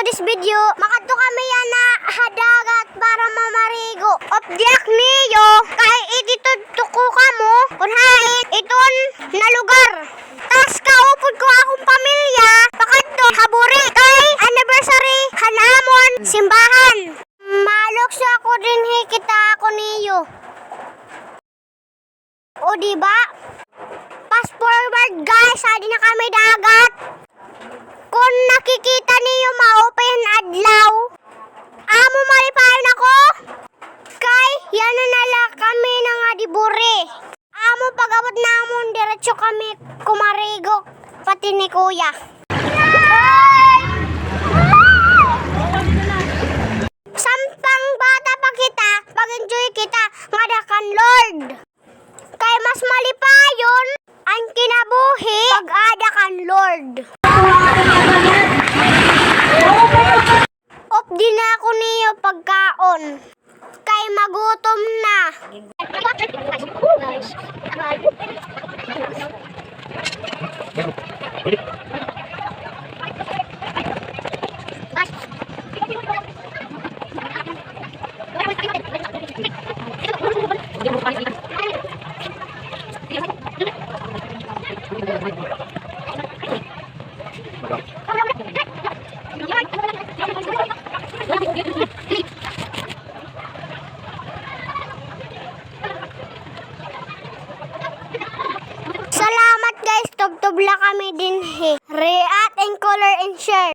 this video, makato kami yan na hadagat para mamarigo. Obdiak niyo, kay ititutuko ka mo, kunhain, iton na lugar. Tas kaupod ko akong pamilya, pakadto, haburi, kay anniversary, hanamon, simbahan. Malokso ako din kita ako niyo. O diba? Fast forward guys, adi na kami dagat. Kung nakikita niyo ma-open adlaw, amo malipayon ako. Kay yan na nala kami na nga diburi. Amo pagabot namon diretso kami kumarigo pati ni kuya. Sampang bata pa kita, mag-enjoy kita, ngadakan Lord. Kay mas malipayon ang kinabuhi pag-ada kan Lord. Op din ako niyo pagkaon. Kay magutom na.